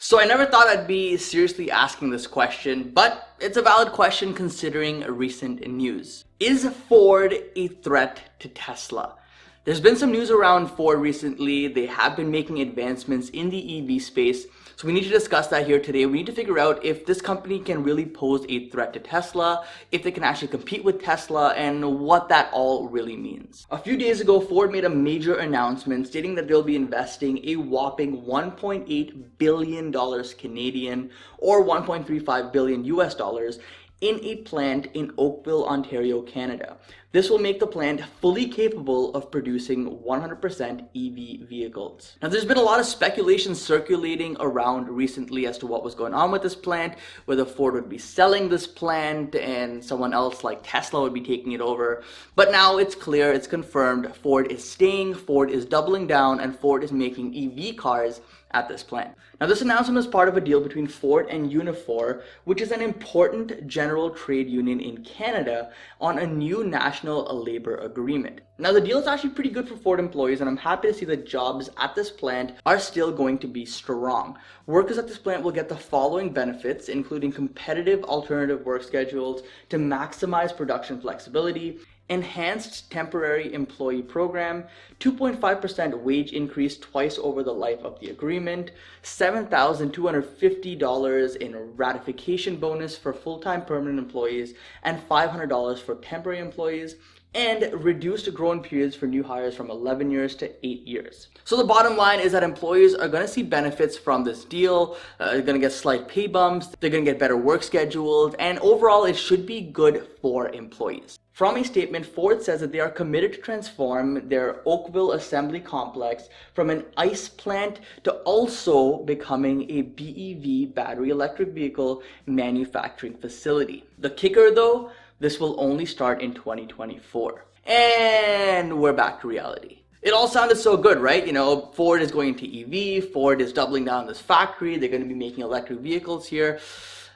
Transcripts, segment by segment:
So I never thought I'd be seriously asking this question, but it's a valid question considering recent news. Is Ford a threat to Tesla? There's been some news around Ford recently. They have been making advancements in the EV space. So we need to discuss that here today. We need to figure out if this company can really pose a threat to Tesla, if they can actually compete with Tesla, and what that all really means. A few days ago, Ford made a major announcement stating that they'll be investing a whopping $1.8 billion Canadian or 1.35 billion US dollars in a plant in Oakville, Ontario, Canada. This will make the plant fully capable of producing 100% EV vehicles. Now, there's been a lot of speculation circulating around recently as to what was going on with this plant, whether Ford would be selling this plant and someone else like Tesla would be taking it over. But now it's clear, it's confirmed, Ford is staying, Ford is doubling down, and Ford is making EV cars at this plant. Now, this announcement is part of a deal between Ford and Unifor, which is an important general trade union in Canada, on a new national labor agreement. Now, the deal is actually pretty good for Ford employees, and I'm happy to see that jobs at this plant are still going to be strong. Workers at this plant will get the following benefits, including competitive alternative work schedules to maximize production flexibility, enhanced temporary employee program, 2.5% wage increase twice over the life of the agreement, $7,250 in ratification bonus for full-time permanent employees, and $500 for temporary employees, and reduced growing periods for new hires from 11 years to 8 years. So the bottom line is that employees are going to see benefits from this deal. They're going to get slight pay bumps, they're going to get better work schedules, and overall it should be good for employees. From a statement, Ford says that they are committed to transform their Oakville assembly complex from an ICE plant to also becoming a BEV, battery electric vehicle manufacturing facility. The kicker though, this will only start in 2024. And we're back to reality. It all sounded so good, right? You know, Ford is going into EV, Ford is doubling down on this factory, they're going to be making electric vehicles here.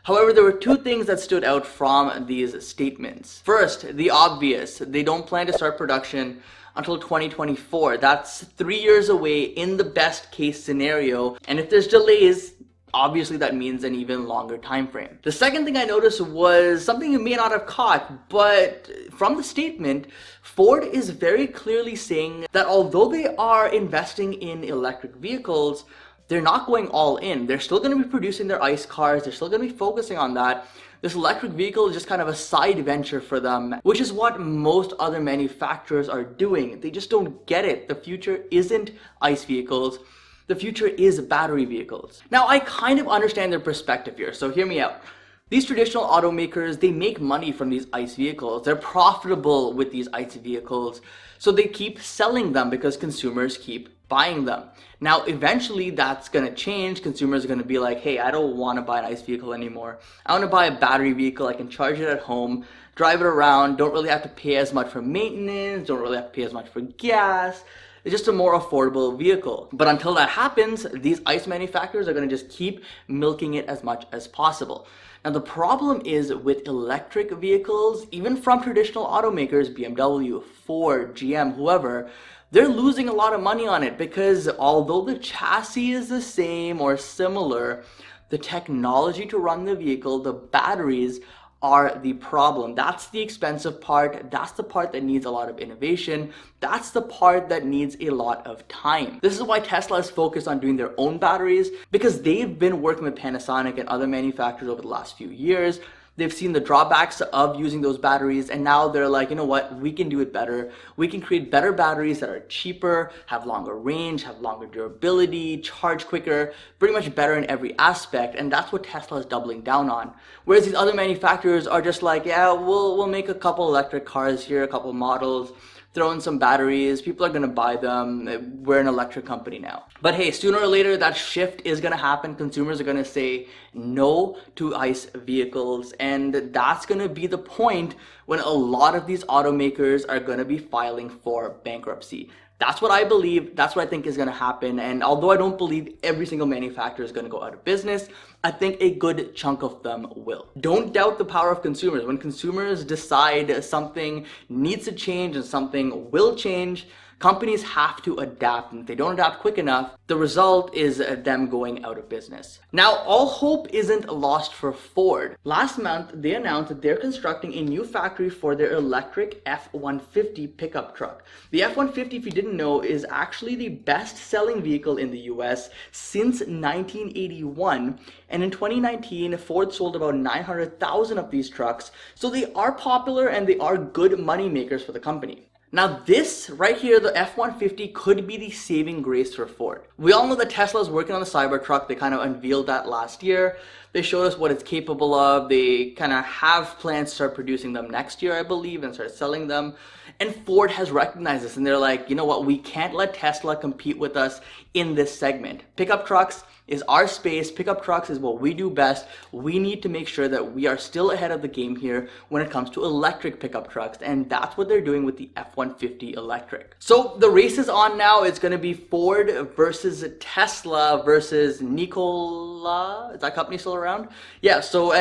However, there were two things that stood out from these statements. First, the obvious. They don't plan to start production until 2024. That's 3 years away in the best case scenario. And if there's delays, obviously that means an even longer time frame. The second thing I noticed was something you may not have caught, but from the statement, Ford is very clearly saying that although they are investing in electric vehicles, they're not going all in. They're still going to be producing their ICE cars. They're still going to be focusing on that. This electric vehicle is just kind of a side venture for them, which is what most other manufacturers are doing. They just don't get it. The future isn't ICE vehicles. The future is battery vehicles. Now, I kind of understand their perspective here, so hear me out. These traditional automakers, they make money from these ICE vehicles. They're profitable with these ICE vehicles, so they keep selling them because consumers keep buying them. Now, eventually that's going to change. Consumers are going to be like, hey, I don't want to buy an ICE vehicle anymore. I want to buy a battery vehicle. I can charge it at home, drive it around, don't really have to pay as much for maintenance, don't really have to pay as much for gas. It's just a more affordable vehicle. But until that happens, these ICE manufacturers are going to just keep milking it as much as possible. Now, the problem is with electric vehicles, even from traditional automakers, BMW, Ford, GM, whoever, they're losing a lot of money on it because although the chassis is the same or similar, the technology to run the vehicle, the batteries, are the problem. That's the expensive part. That's the part that needs a lot of innovation. That's the part that needs a lot of time. This is why Tesla is focused on doing their own batteries, because they've been working with Panasonic and other manufacturers over the last few years. They've seen the drawbacks of using those batteries, and now they're like, you know what, we can do it better. We can create better batteries that are cheaper, have longer range, have longer durability, charge quicker, pretty much better in every aspect, and that's what Tesla is doubling down on. Whereas these other manufacturers are just like, yeah, we'll make a couple electric cars here, a couple models, throw in some batteries, people are going to buy them, we're an electric company now. But hey, sooner or later that shift is going to happen. Consumers are going to say no to ICE vehicles, and that's going to be the point when a lot of these automakers are going to be filing for bankruptcy. That's what I believe. That's what I think is going to happen. And although I don't believe every single manufacturer is going to go out of business, I think a good chunk of them will. Don't doubt the power of consumers. When consumers decide something needs to change and something will change, Companies have to adapt, and if they don't adapt quick enough, the result is them going out of business. Now, all hope isn't lost for Ford. Last month, they announced that they're constructing a new factory for their electric F-150 pickup truck. The F-150, if you didn't know, is actually the best-selling vehicle in the US since 1981, and in 2019, Ford sold about 900,000 of these trucks, so they are popular and they are good money makers for the company. Now this right here, the F-150, could be the saving grace for Ford. We all know that Tesla is working on the Cybertruck. They kind of unveiled that last year. They showed us what it's capable of. They kind of have plans to start producing them next year, I believe, and start selling them. And Ford has recognized this, and they're like, you know what, we can't let Tesla compete with us in this segment. Pickup trucks is our space. Pickup trucks is what we do best. We need to make sure that we are still ahead of the game here when it comes to electric pickup trucks, and that's what they're doing with the F-150 electric. So the race is on now. It's going to be Ford versus Tesla versus Nikola. Is that company still around? Yeah, so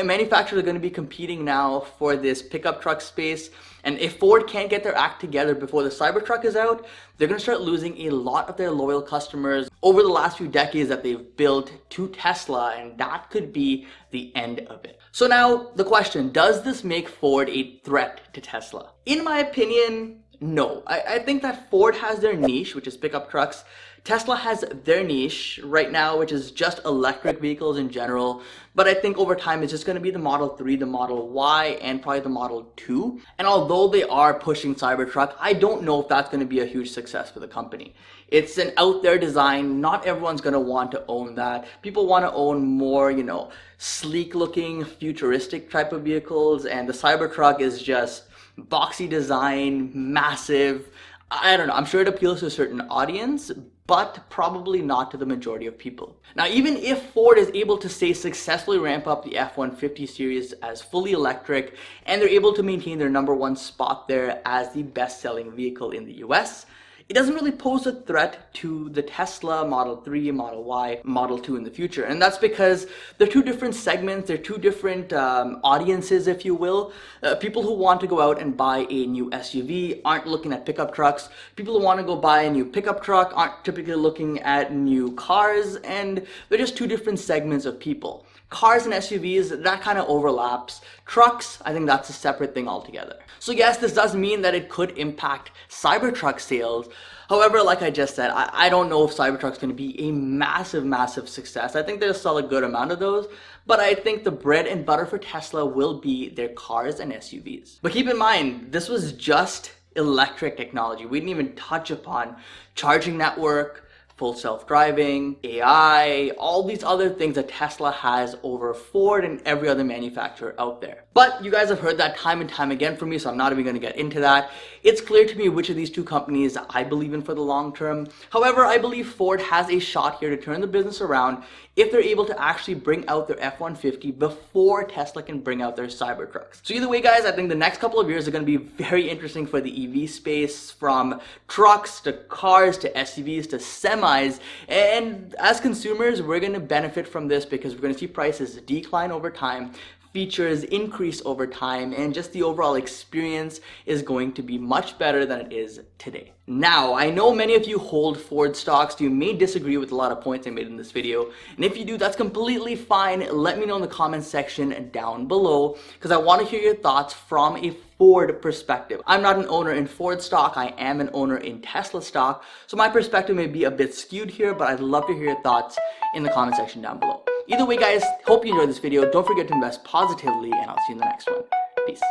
manufacturers are going to be competing now for this pickup truck space. And if Ford can't get their act together before the Cybertruck is out, they're going to start losing a lot of their loyal customers over the last few decades that they've built to Tesla, and that could be the end of it. So now the question, does this make Ford a threat to Tesla? In my opinion, no. I think that Ford has their niche, which is pickup trucks. Tesla has their niche right now, which is just electric vehicles in general. But I think over time, it's just going to be the Model 3, the Model Y, and probably the Model 2. And although they are pushing Cybertruck, I don't know if that's going to be a huge success for the company. It's an out there design. Not everyone's going to want to own that. People want to own more, you know, sleek looking, futuristic type of vehicles. And the Cybertruck is just boxy design, massive. I don't know. I'm sure it appeals to a certain audience, but probably not to the majority of people. Now, even if Ford is able to successfully ramp up the F-150 series as fully electric, and they're able to maintain their #1 spot there as the best-selling vehicle in the US, it doesn't really pose a threat to the Tesla Model 3, Model Y, Model 2 in the future. And that's because they're two different segments, they're two different audiences, if you will. People who want to go out and buy a new SUV aren't looking at pickup trucks. People who want to go buy a new pickup truck aren't typically looking at new cars, and they're just two different segments of people. Cars and SUVs, that kind of overlaps. Trucks, I think that's a separate thing altogether. So yes, this does mean that it could impact Cybertruck sales. However, like I just said, I don't know if Cybertruck's going to be a massive, massive success. I think they'll sell a good amount of those, but I think the bread and butter for Tesla will be their cars and SUVs. But keep in mind, this was just electric technology. We didn't even touch upon charging network, full self-driving, AI, all these other things that Tesla has over Ford and every other manufacturer out there. But you guys have heard that time and time again from me, so I'm not even going to get into that. It's clear to me which of these two companies I believe in for the long term. However, I believe Ford has a shot here to turn the business around if they're able to actually bring out their F-150 before Tesla can bring out their Cybertrucks. So either way, guys, I think the next couple of years are going to be very interesting for the EV space, from trucks to cars to SUVs to semis. And as consumers, we're going to benefit from this because we're going to see prices decline over time, features increase over time, and just the overall experience is going to be much better than it is today. Now, I know many of you hold Ford stocks. You may disagree with a lot of points I made in this video, and if you do, that's completely fine. Let me know in the comments section down below, because I want to hear your thoughts from a Ford perspective. I'm not an owner in Ford stock, I am an owner in Tesla stock, so my perspective may be a bit skewed here, but I'd love to hear your thoughts in the comment section down below. Either way, guys, hope you enjoyed this video. Don't forget to invest positively, and I'll see you in the next one. Peace.